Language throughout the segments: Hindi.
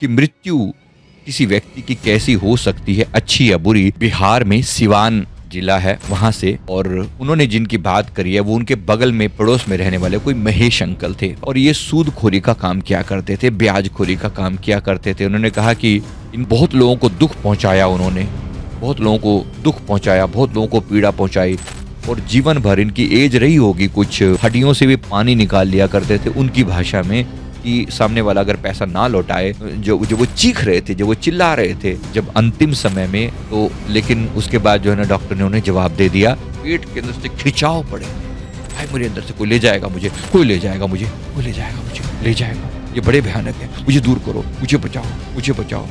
कि मृत्यु किसी व्यक्ति की कैसी हो सकती है, अच्छी या बुरी। बिहार में सिवान जिला है वहां से, और उन्होंने जिनकी बात करी है वो उनके बगल में पड़ोस में रहने वाले कोई महेश अंकल थे, और ये सूदखोरी का काम किया करते थे, ब्याजखोरी का काम किया करते थे। उन्होंने कहा कि इन बहुत लोगों को दुख पहुंचाया, उन्होंने बहुत लोगों को दुख पहुंचाया, बहुत लोगों को पीड़ा पहुंचाई, और जीवन भर इनकी एज रही होगी, कुछ हड्डियों से भी पानी निकाल लिया करते थे उनकी भाषा में, कि सामने वाला अगर पैसा ना लौटाए, जो वो चीख रहे थे, जो वो चिल्ला रहे थे जब अंतिम समय में, तो लेकिन उसके बाद जो है ना डॉक्टर ने उन्हें जवाब दे दिया, पेट के अंदर से खिंचाव पड़े, भाई मेरे अंदर से कोई ले जाएगा मुझे, कोई ले जाएगा मुझे, कोई ले जाएगा मुझे, ले जाएगा, ये बड़े भयानक है, मुझे दूर करो, मुझे बचाओ, मुझे बचाओ।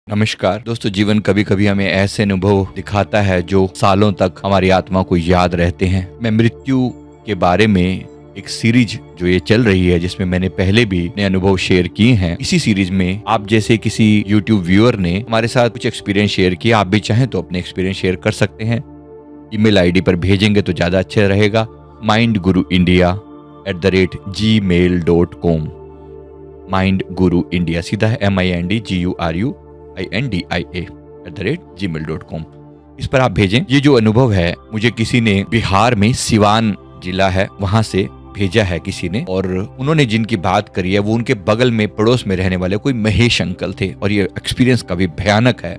नमस्कार दोस्तों, जीवन कभी कभी हमें ऐसे अनुभव दिखाता है जो सालों तक हमारी आत्मा को याद रहते हैं। मैं मृत्यु के बारे में एक सीरीज जो ये चल रही है, जिसमें मैंने पहले भी अपने अनुभव शेयर किए हैं। इसी सीरीज में आप जैसे किसी YouTube व्यूअर ने हमारे साथ कुछ एक्सपीरियंस शेयर किया, आप भी चाहें तो अपने एक्सपीरियंस शेयर कर सकते हैं। ईमेल आईडी पर भेजेंगे तो ज्यादा अच्छा रहेगा, mindguruindia@gmail.com। माइंड गुरु इंडिया सीधा है mindguruindia@gmail.com। इस पर आप भेजें। ये जो अनुभव है मुझे किसी ने बिहार में सिवान जिला है वहां से भेजा है किसी ने, और उन्होंने जिनकी बात करी है वो उनके बगल में पड़ोस में रहने वाले कोई महेश अंकल थे, और ये एक्सपीरियंस काफी भयानक है,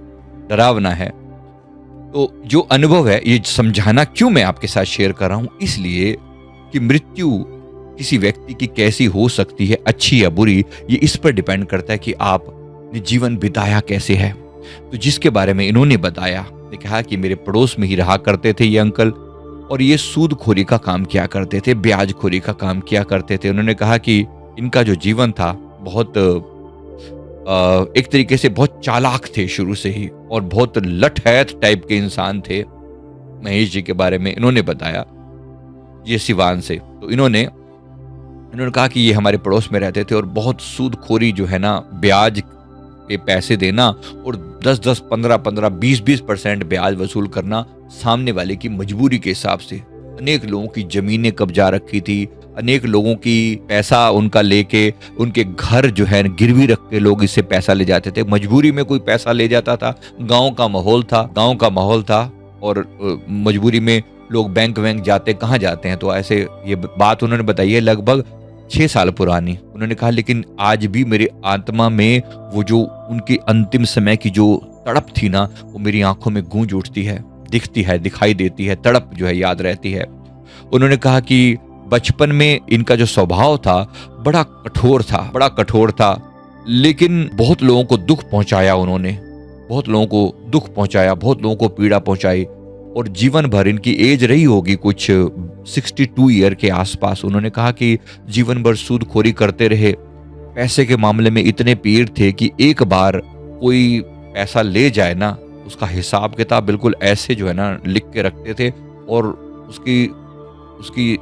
डरावना है। तो जो अनुभव है ये समझाना क्यों मैं आपके साथ शेयर कर रहा हूं, इसलिए कि मृत्यु किसी व्यक्ति की कैसी हो सकती है, अच्छी या बुरी, ये इस पर डिपेंड करता है कि आपने जीवन बिताया कैसे है। तो जिसके बारे में इन्होंने बताया, ने कहा कि मेरे पड़ोस में ही रहा करते थे ये अंकल, और ये सूदखोरी का काम किया करते थे, ब्याजखोरी का काम किया करते थे। उन्होंने कहा कि इनका जो जीवन था बहुत एक तरीके से बहुत चालाक थे शुरू से ही, और बहुत लठैत टाइप के इंसान थे। महेश जी के बारे में इन्होंने बताया, ये सिवान से। तो इन्होंने कहा कि ये हमारे पड़ोस में रहते थे, और बहुत सूदखोरी जो है ना, ब्याज पे पैसे देना और 10-10, 15-15, 20-20% ब्याज वसूल करना सामने वाले की मजबूरी के हिसाब से। अनेक लोगों की जमीनें कब्जा रखी थी, अनेक लोगों की पैसा उनका लेके, उनके घर जो है गिरवी रख के लोग इससे पैसा ले जाते थे। मजबूरी में कोई पैसा ले जाता था, गांव का माहौल था, और मजबूरी में लोग बैंक जाते, कहाँ जाते हैं। तो ऐसे ये बात उन्होंने बताई है लगभग 6 साल पुरानी। उन्होंने कहा लेकिन आज भी मेरी आत्मा में वो जो उनकी अंतिम समय की जो तड़प थी ना, वो मेरी आंखों में गूंज उठती है, दिखती है, दिखाई देती है, तड़प जो है याद रहती है। उन्होंने कहा कि बचपन में इनका जो स्वभाव था बड़ा कठोर था, लेकिन बहुत लोगों को दुख पहुंचाया उन्होंने, बहुत लोगों को दुख पहुंचाया, बहुत लोगों को पीड़ा पहुंचाई, और जीवन भर इनकी एज रही होगी कुछ 62 ईयर के आसपास। उन्होंने कहा कि जीवन भर सूदखोरी करते रहे, पैसे के मामले में इतने पीर थे कि एक बार कोई पैसा ले जाए ना, उसका हिसाब किताब बिल्कुल ऐसे जो है ना लिख के रखते थे, और उसकी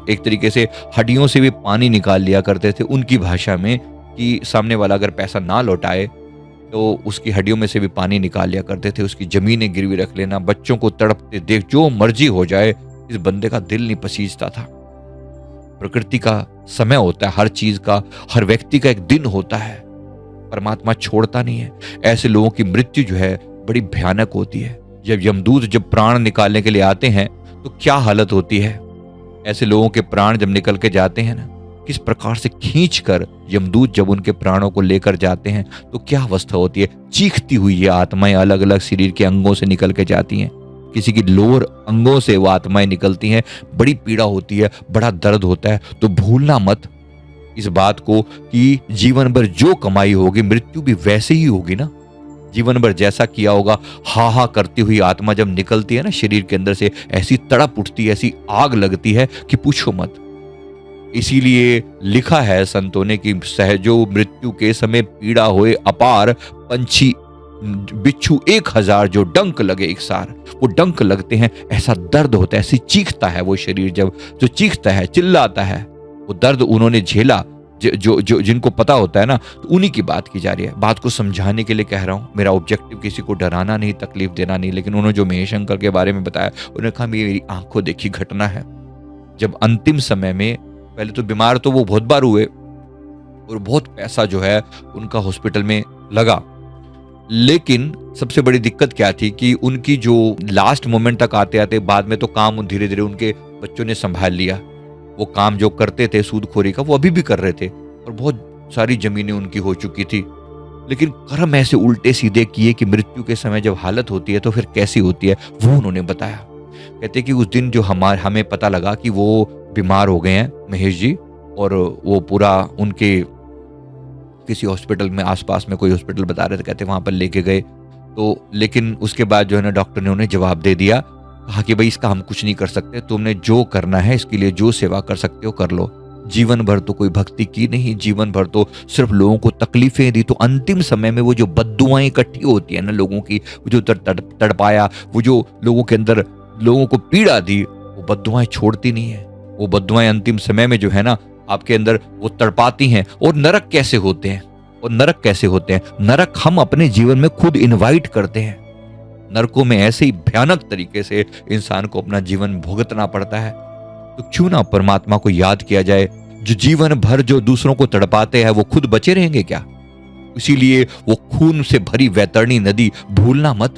एक तरीके से हड्डियों से भी पानी निकाल लिया करते थे उनकी भाषा में, कि सामने वाला अगर पैसा ना लौटाए तो उसकी हड्डियों में से भी पानी निकाल लिया करते थे, उसकी जमीनें गिरवी रख लेना, बच्चों को तड़पते देख जो मर्जी हो जाए, इस बंदे का दिल नहीं पसीजता था। प्रकृति का समय होता है, हर चीज का, हर व्यक्ति का एक दिन होता है, परमात्मा छोड़ता नहीं है। ऐसे लोगों की मृत्यु जो है बड़ी भयानक होती है। जब यमदूत जब प्राण निकालने के लिए आते हैं तो क्या हालत होती है, ऐसे लोगों के प्राण जब निकल के जाते हैं ना, किस प्रकार से खींचकर यमदूत जब उनके प्राणों को लेकर जाते हैं तो क्या अवस्था होती है। चीखती हुई ये आत्माएं अलग अलग शरीर के अंगों से निकल के जाती हैं, किसी की लोअर अंगों से वो आत्माएं निकलती हैं, बड़ी पीड़ा होती है, बड़ा दर्द होता है। तो भूलना मत इस बात को कि जीवन भर जो कमाई होगी मृत्यु भी वैसे ही होगी ना। जीवन भर जैसा किया होगा, हा करती हुई आत्मा जब निकलती है ना शरीर के अंदर से, ऐसी तड़प उठती है, ऐसी आग लगती है कि पूछो मत। इसीलिए लिखा है संतों ने कि सहजो मृत्यु के समय पीड़ा होए अपार, पंछी बिच्छू 1000 जो डंक लगे एक सार। वो डंक लगते हैं, ऐसा दर्द होता है, ऐसी चीखता है वो शरीर, जब जो चीखता है, चिल्लाता है। वो दर्द उन्होंने झेला जो जिनको पता होता है ना, तो उन्हीं की बात की जा रही है। बात को समझाने के लिए कह रहा हूँ, मेरा ऑब्जेक्टिव किसी को डराना नहीं, तकलीफ देना नहीं। लेकिन उन्होंने जो महेश अंकल के बारे में बताया, उन्होंने कहा मेरी आंखों देखी घटना है। जब अंतिम समय में, पहले तो बीमार तो वो बहुत बार हुए और बहुत पैसा जो है उनका हॉस्पिटल में लगा, लेकिन सबसे बड़ी दिक्कत क्या थी कि उनकी जो लास्ट मोमेंट तक आते आते, बाद में तो काम धीरे धीरे उनके बच्चों ने संभाल लिया। वो काम जो करते थे सूदखोरी का, वो अभी भी कर रहे थे और बहुत सारी जमीनें उनकी हो चुकी थी। लेकिन कर्म ऐसे उल्टे सीधे किए कि मृत्यु के समय जब हालत होती है तो फिर कैसी होती है, वो उन्होंने बताया। कहते कि उस दिन जो हमें पता लगा कि वो बीमार हो गए हैं महेश जी, और वो पूरा उनके किसी हॉस्पिटल में, आसपास में कोई हॉस्पिटल बता रहे थे, कहते वहां पर लेके गए तो, लेकिन उसके बाद जो है ना डॉक्टर ने उन्हें जवाब दे दिया, कहा कि भाई इसका हम कुछ नहीं कर सकते, तुमने जो करना है इसके लिए जो सेवा कर सकते हो कर लो। जीवन भर तो कोई भक्ति की नहीं, जीवन भर तो सिर्फ लोगों को तकलीफें दी, तो अंतिम समय में वो जो बद्दुआएं इकट्ठी होती है ना लोगों की, वो जो तड़पाया, वो जो लोगों के अंदर लोगों को पीड़ा दी, वो बद्दुआएं छोड़ती नहीं है। वो बद्दुआएं अंतिम समय में जो है ना आपके अंदर वो तड़पाती हैं। और नरक कैसे होते हैं, और नरक कैसे होते हैं? नरक हम अपने जीवन में खुद इनवाइट करते हैं। नरकों में ऐसे ही भयानक तरीके से इंसान को अपना जीवन भुगतना पड़ता है। तो क्यों ना परमात्मा को याद किया जाए, जो जीवन भर जो दूसरों को तड़पाते हैं वो खुद बचे रहेंगे क्या? इसीलिए वो खून से भरी वैतरणी नदी भूलना मत,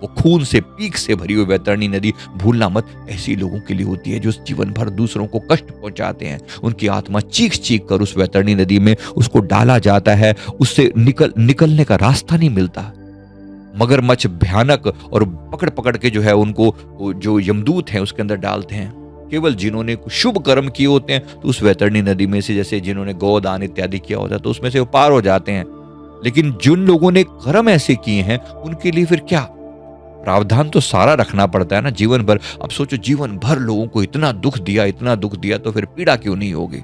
वो खून से पीक से भरी हुई वैतरणी नदी भूलना मत। ऐसी लोगों के लिए होती है जो जीवन भर दूसरों को कष्ट पहुंचाते हैं। उनकी आत्मा चीख चीख कर उस वैतरणी नदी में उसको डाला जाता है, उससे निकलने का रास्ता नहीं मिलता। मगरमच्छ भयानक, और पकड़ पकड़ के जो है उनको जो यमदूत हैं उसके अंदर डालते हैं। केवल जिन्होंने शुभ कर्म किए होते हैं तो उस वैतरणी नदी में से, जैसे जिन्होंने गोदान इत्यादि किया होता है तो उसमें से वो पार हो जाते हैं। लेकिन जिन लोगों ने कर्म ऐसे किए हैं उनके लिए फिर क्या? प्रावधान तो सारा रखना पड़ता है ना जीवन भर। अब सोचो, जीवन भर लोगों को इतना दुख दिया तो फिर पीड़ा क्यों नहीं होगी?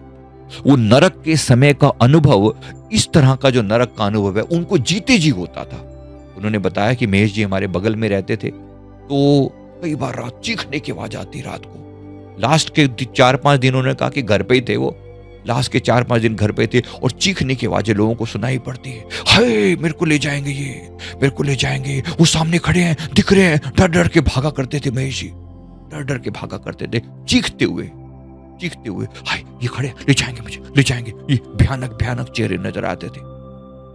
वो नरक के समय का अनुभव, इस तरह का जो नरक का अनुभव है उनको जीते जी होता था। उन्होंने बताया कि महेश जी हमारे बगल में रहते थे, तो कई बार रात चीखने की आवाज आती रात को। लास्ट के 4-5 दिन उन्होंने कहा कि घर पे ही थे वो, लास्ट के 4-5 दिन घर पे थे और चीखने की आवाजें लोगों को सुनाई पड़ती है। हाय मेरे को ले जाएंगे, ये मेरे को ले जाएंगे, वो सामने खड़े हैं, दिख रहे हैं। डर डर के भागा करते थे महेश जी, डर डर के भागा करते थे, चीखते हुए। हाय ये खड़े, ले जाएंगे मुझे, ले जाएंगे। ये भयानक भयानक चेहरे नजर आते थे,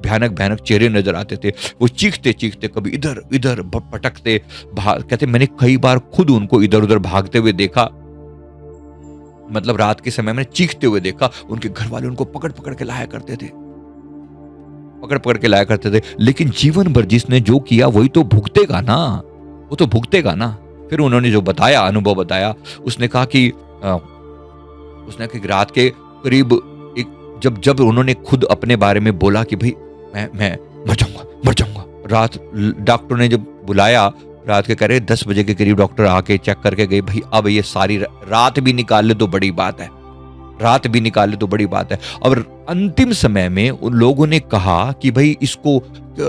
भयानक भयानक चेहरे नजर आते थे। वो चीखते चीखते कभी इधर इधर पटकते, कहते मैंने कई बार खुद उनको इधर उधर भागते हुए देखा। मतलब रात के समय में चीखते हुए देखा। उनके घर वाले उनको पकड़ पकड़ के लाया करते थे, लेकिन जीवन भर जिसने जो किया वही तो भुगतेगा ना, वो तो भुगतेगा ना। फिर उन्होंने जो बताया, अनुभव बताया, उसने कहा कि रात के करीब जब उन्होंने खुद अपने बारे में बोला कि भाई मैं मर जाऊंगा। रात डॉक्टर ने जब बुलाया, रात के करीब 10 बजे के करीब डॉक्टर आके चेक करके गए, भाई अब ये सारी रात भी निकाल ले तो बड़ी बात है, और अंतिम समय में उन लोगों ने कहा कि भाई इसको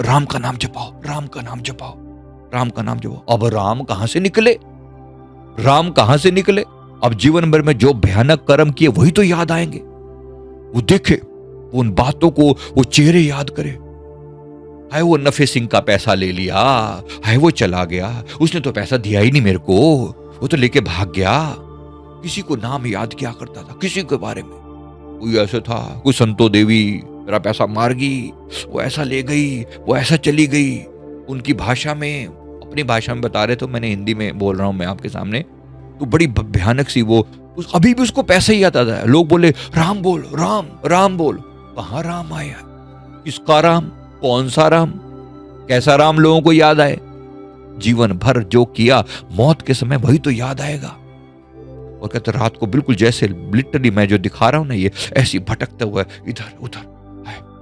राम का नाम जपाओ। अब राम कहां से निकले? अब जीवन भर में जो भयानक कर्म किए वही तो याद आएंगे। वो देखे, वो उन बातों को, वो चेहरे याद करे। हाय वो नफे सिंह का पैसा ले लिया, हाय वो चला गया, उसने तो पैसा दिया ही नहीं मेरे को, वो तो लेके भाग गया। किसी को नाम याद किया करता था, किसी के बारे में। कोई ऐसा था, कोई संतो देवी मेरा पैसा मार गई, वो ऐसा ले गई, वो ऐसा चली गई। उनकी भाषा में, अपनी भाषा में बता रहे, तो मैंने हिंदी में बोल रहा हूं मैं आपके सामने। तो बड़ी भयानक सी वो, अभी भी उसको पैसा ही आता था। लोग बोले राम बोल, राम बोल। कहां राम आया? किसका राम? कौन सा राम? कैसा राम लोगों को याद आए? जीवन भर जो किया मौत के समय वही तो याद आएगा। और कहते रात को बिल्कुल जैसे लिटरली मैं जो दिखा रहा हूं ना, ये ऐसी भटकता हुआ इधर उधर।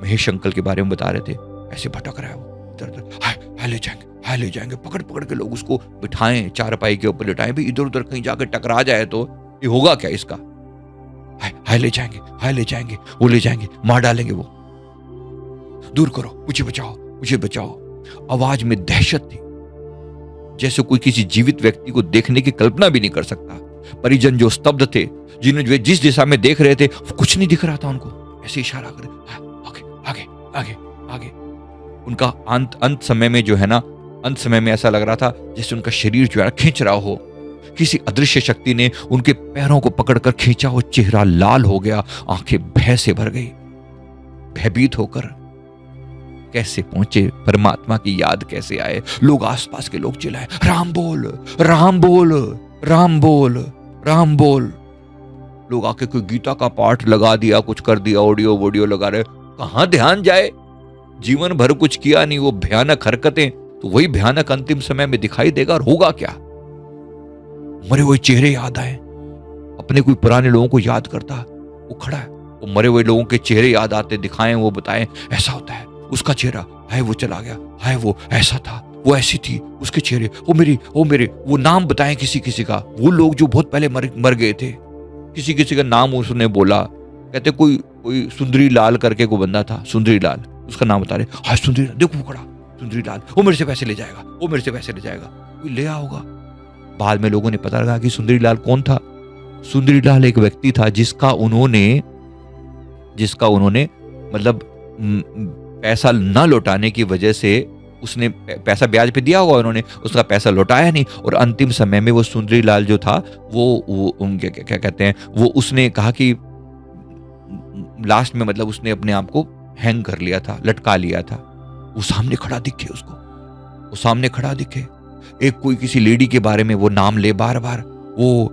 महेश अंकल के बारे में बता रहे थे, ऐसे भटक रहा है वो इधर उधर। हाय ले जाएंगे, पकड़ पकड़ के लोग उसको बिठाएं, चारपाई के ऊपर लिटाएं, भी इधर उधर कहीं जाकर टकरा जाए तो ये होगा क्या इसका? हाय ले जाएंगे, वो ले जाएंगे, मार डालेंगे, वो दूर करो, मुझे बचाओ। आवाज में दहशत थी, जैसे कोई किसी जीवित व्यक्ति को देखने की कल्पना भी नहीं कर सकता। परिजन जो स्तब्ध थे, जिन्हें जिस दिशा में देख रहे थे कुछ नहीं दिख रहा था उनको, ऐसे इशारा करे, आगे आगे आगे आगे। उनका अंत समय में जो है ना, अंत समय में ऐसा लग रहा था जैसे उनका शरीर जो है खींच रहा हो, किसी अदृश्य शक्ति ने उनके पैरों को पकड़कर खींचा हो, चेहरा लाल हो गया, आंखें भय से भर गई। भयभीत होकर कैसे पहुंचे, परमात्मा की याद कैसे आए। लोग, आसपास के लोग चिल्लाए, राम बोल राम बोल राम बोल राम बोल। लोग आके कोई गीता का पाठ लगा दिया, कुछ कर दिया, ऑडियो वोडियो लगा रहे। कहां ध्यान जाए, जीवन भर कुछ किया नहीं, वो भयानक हरकतें तो वही भयानक अंतिम समय में दिखाई देगा। और होगा क्या, मरे हुए चेहरे याद आए। अपने कोई पुराने लोगों को याद करता, वो खड़ा है, वो मरे हुए लोगों के चेहरे याद आते, दिखाएं, वो बताएं ऐसा होता है, उसका चेहरा है वो चला गया, है वो ऐसा था, वो ऐसी थी, उसके चेहरे, वो मेरे वो नाम बताएं किसी किसी का, वो लोग जो बहुत पहले मर गए थे, किसी किसी का नाम उसने बोला। कहते कोई सुंदरी लाल करके कोई बंदा था, सुंदरी लाल, उसका नाम बता रहे, हाँ सुंदरी लाल, देखो वो खड़ा, सुंदरी लाल, वो मेरे से पैसे ले जाएगा, वो मेरे से पैसे ले जाएगा। कोई ले आया होगा। बाद में लोगों ने पता लगा कि सुंदरी लाल कौन था। सुंदरी लाल एक व्यक्ति था जिसका उन्होंने मतलब पैसा न लौटाने की वजह से, उसने पैसा ब्याज पे दिया होगा उन्होंने, उसका पैसा लौटाया नहीं, और अंतिम समय में वो सुंदरी लाल जो था वो क्या कहते हैं, वो उसने कहा कि लास्ट में मतलब उसने अपने आप को हैंग कर लिया था, लटका लिया था। वो सामने खड़ा दिखे उसको, वो सामने खड़ा दिखे। एक कोई किसी लेडी के बारे में वो नाम ले बार बार, वो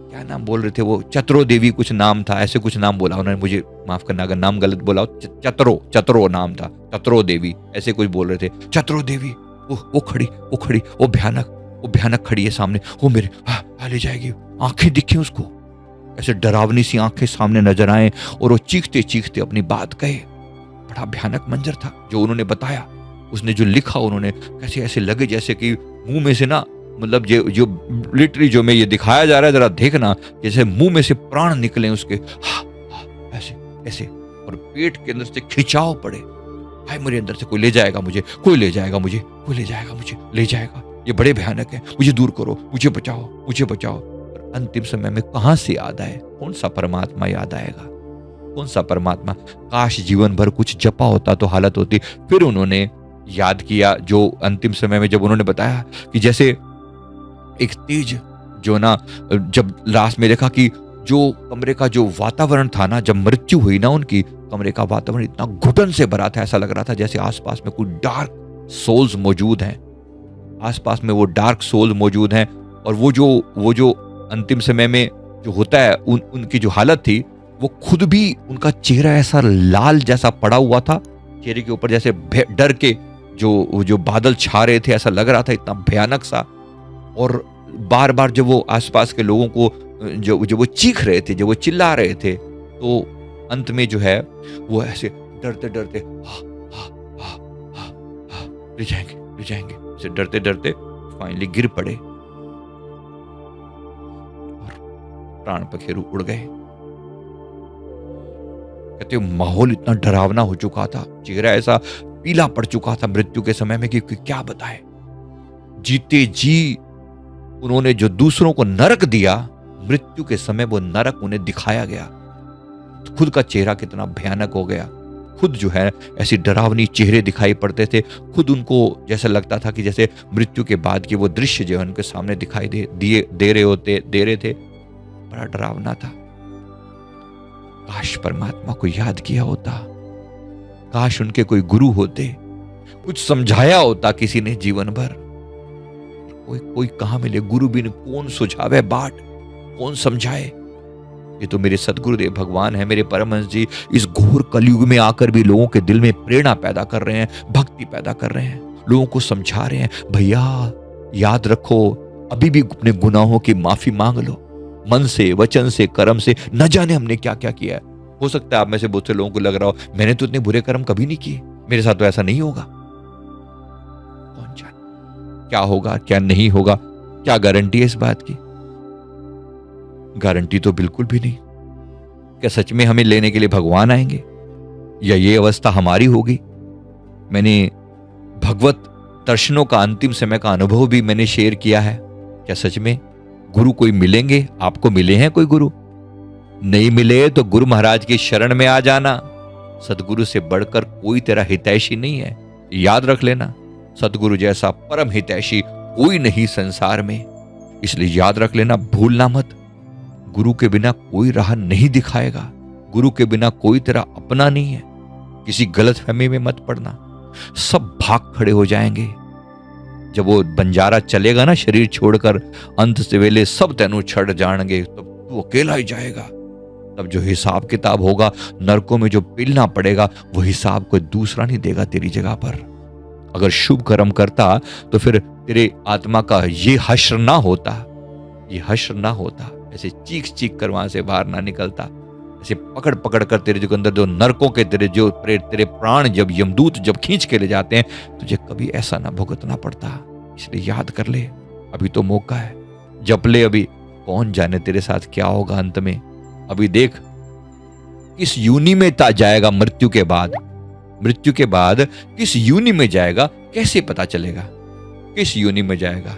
क्या नाम बोल रहे थे, वो चतरो देवी कुछ नाम था, ऐसे कुछ नाम बोला उन्होंने, मुझे माफ करना अगर नाम गलत बोला हो। चतरो नाम था, चतरो देवी ऐसे कुछ बोल रहे थे। चतरो देवी वो खड़ी, वो भयानक खड़ी है सामने, वो मेरे ले जाएगी। आंखें दिखे उसको, ऐसे डरावनी सी आंखें सामने नजर आए, और वो चीखते चीखते अपनी बात कहे। बड़ा भयानक मंजर था जो उन्होंने बताया, उसने जो लिखा, उन्होंने कैसे ऐसे लगे जैसे कि मुंह में से ना, मतलब जो लिटरली जो मैं ये दिखाया जा रहा है, जरा देखना, जैसे मुंह में से प्राण निकले उसके, ऐसे ऐसे, और पेट के अंदर से खिंचाव पड़े। हाय मेरे अंदर से कोई ले जाएगा मुझे, कोई ले जाएगा मुझे, कोई ले जाएगा मुझे, ले जाएगा, ये बड़े भयानक है, मुझे दूर करो, मुझे बचाओ, मुझे बचाओ। और अंतिम समय में कहां से याद आए, कौन सा परमात्मा याद आएगा, कौन सा परमात्मा। काश जीवन भर कुछ जपा होता तो हालत होती। फिर उन्होंने याद किया, जो अंतिम समय में जब उन्होंने बताया कि जैसे एक तेज जो ना, जब लास्ट में देखा कि जो कमरे का जो वातावरण था ना, जब मृत्यु हुई ना उनकी, कमरे का वातावरण इतना घुटन से भरा था, ऐसा लग रहा था जैसे आसपास में कोई डार्क सोल्स मौजूद हैं, आसपास में वो डार्क सोल मौजूद हैं। और वो जो अंतिम समय में जो होता है, उनकी जो हालत थी, वो खुद भी, उनका चेहरा ऐसा लाल जैसा पड़ा हुआ था, चेहरे के ऊपर जैसे डर के जो बादल छा रहे थे, ऐसा लग रहा था, इतना भयानक सा। और बार बार जब वो आसपास के लोगों को जो वो चीख रहे थे, जब वो चिल्ला रहे थे, तो अंत में जो है वो ऐसे डरते डरते ले जाएंगे ऐसे डरते डरते फाइनली गिर पड़े और प्राण पखेरु उड़ गए। कहते माहौल इतना डरावना हो चुका था, चेहरा ऐसा पीला पड़ चुका था मृत्यु के समय में कि क्या बताए। जीते जी उन्होंने जो दूसरों को नरक दिया, मृत्यु के समय वो नरक उन्हें दिखाया गया। खुद का चेहरा कितना भयानक हो गया, खुद जो है ऐसी डरावनी चेहरे दिखाई पड़ते थे, खुद उनको जैसा लगता था कि जैसे मृत्यु के बाद के वो दृश्य जो है उनके सामने दिखाई दे रहे थे। बड़ा डरावना था। काश परमात्मा को याद किया होता, काश उनके कोई गुरु होते, कुछ समझाया होता किसी ने जीवन भर। कोई कहां मिले, गुरु बिन कौन सुझावे बाट, कौन समझाए। ये तो मेरे सदगुरुदेव भगवान है, मेरे परमहंस जी इस घोर कलयुग में आकर भी लोगों के दिल में प्रेरणा पैदा कर रहे हैं, भक्ति पैदा कर रहे हैं, लोगों को समझा रहे हैं, भैया याद रखो, अभी भी अपने गुनाहों की माफी मांग लो, मन से, वचन से, कर्म से। न जाने हमने क्या क्या किया है। हो सकता है आप में से बहुत से लोगों को लग रहा हो मैंने तो इतने बुरे कर्म कभी नहीं किए, मेरे साथ तो ऐसा नहीं होगा। कौन जाने क्या होगा क्या नहीं होगा, क्या गारंटी है इस बात की? गारंटी तो बिल्कुल भी नहीं। क्या सच में हमें लेने के लिए भगवान आएंगे, या ये अवस्था हमारी होगी? मैंने भगवत दर्शनों का अंतिम समय का अनुभव भी मैंने शेयर किया है। क्या सच में गुरु कोई मिलेंगे? आपको मिले हैं कोई गुरु? नहीं मिले तो गुरु महाराज की शरण में आ जाना। सदगुरु से बढ़कर कोई तेरा हितैषी नहीं है, याद रख लेना। सदगुरु जैसा परम हितैषी कोई नहीं संसार में, इसलिए याद रख लेना, भूलना मत। गुरु के बिना कोई राह नहीं दिखाएगा, गुरु के बिना कोई तेरा अपना नहीं है। किसी गलतफहमी में मत पड़ना, सब भाग खड़े हो जाएंगे। जब वो बंजारा चलेगा ना शरीर छोड़कर, अंत से वेले सब तेनू छड़ जाएंगे, तब तू अकेला ही जाएगा। तब जो हिसाब किताब होगा, नरकों में जो पिलना पड़ेगा, वो हिसाब कोई दूसरा नहीं देगा तेरी जगह पर। अगर शुभ कर्म करता तो फिर तेरे आत्मा का ये हश्र ना होता, ये हश्र ना होता, ऐसे चीख चीख कर वहां से बाहर ना निकलता, ऐसे पकड़ पकड़ कर तेरे जो अंदर जो नरकों के तेरे प्राण जब यमदूत जब खींच के ले जाते हैं, तुझे कभी ऐसा ना भुगतना पड़ता। इसलिए याद कर ले, अभी तो मौका है, जप ले अभी। कौन जाने तेरे साथ क्या होगा अंत में। अभी देख किस यूनि में जाएगा मृत्यु के बाद, मृत्यु के बाद किस यूनि में जाएगा कैसे पता चलेगा, किस यूनि में जाएगा।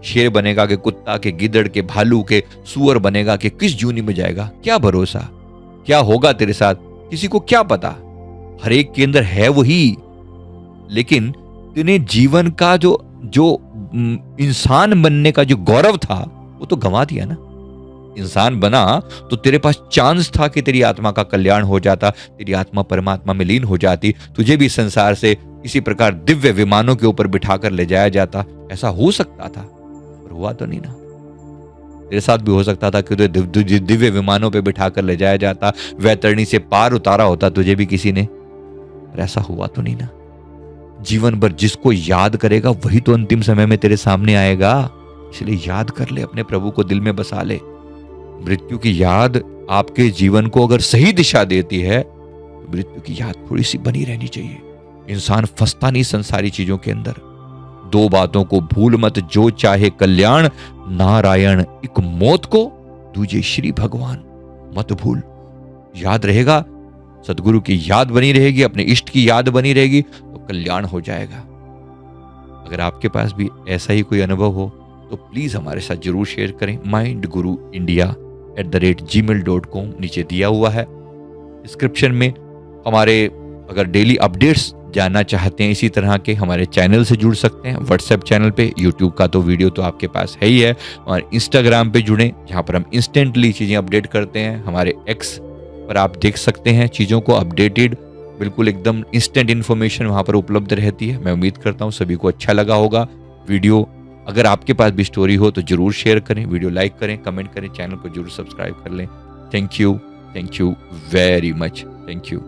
शेर बनेगा कि कुत्ता के, गिदड़ के, भालू के, सुअर बनेगा कि किस यूनि में जाएगा, क्या भरोसा, क्या होगा तेरे साथ, किसी को क्या पता। हर एक के अंदर है वही, लेकिन तूने जीवन का जो इंसान बनने का जो गौरव था वो तो गंवा दिया ना। इंसान बना तो तेरे पास चांस था कि तेरी आत्मा का कल्याण हो जाता, तेरी आत्मा परमात्मा में लीन हो जाती, तुझे भी संसार से किसी प्रकार दिव्य विमानों के ऊपर बिठाकर ले जाया जाता। ऐसा हो सकता था, पर हुआ तो नहीं ना। तेरे साथ भी हो सकता था कि तुझे दिव्य विमानों पे बिठाकर ले जाया जाता, वैतरणी से पार उतारा होता तुझे भी किसी ने, पर ऐसा हुआ तो नहीं ना। जीवन भर जिसको याद करेगा वही तो अंतिम समय में तेरे सामने आएगा। इसलिए याद कर ले, अपने प्रभु को दिल में बसा ले। मृत्यु की याद आपके जीवन को अगर सही दिशा देती है, तो मृत्यु की याद थोड़ी सी बनी रहनी चाहिए। इंसान फंसता नहीं संसारी चीजों के अंदर। दो बातों को भूल मत, जो चाहे कल्याण, नारायण एक मौत को, दूजे श्री भगवान मत भूल। याद रहेगा, सदगुरु की याद बनी रहेगी, अपने इष्ट की याद बनी रहेगी, तो कल्याण हो जाएगा। अगर आपके पास भी ऐसा ही कोई अनुभव हो तो प्लीज हमारे साथ जरूर शेयर करें। mindguruindia@gmail.com नीचे दिया हुआ है डिस्क्रिप्शन में। हमारे अगर डेली अपडेट्स जानना चाहते हैं इसी तरह के, हमारे चैनल से जुड़ सकते हैं व्हाट्सएप चैनल पे। यूट्यूब का तो वीडियो तो आपके पास है ही है, और इंस्टाग्राम पे जुड़ें जहाँ पर हम इंस्टेंटली चीज़ें अपडेट करते हैं। हमारे एक्स पर आप देख सकते हैं चीज़ों को अपडेटेड, बिल्कुल एकदम इंस्टेंट इन्फॉर्मेशन वहाँ पर उपलब्ध रहती है। मैं उम्मीद करता हूँ सभी को अच्छा लगा होगा वीडियो। अगर आपके पास भी स्टोरी हो तो जरूर शेयर करें, वीडियो लाइक करें, कमेंट करें, चैनल को जरूर सब्सक्राइब कर लें। Thank you very much, thank you.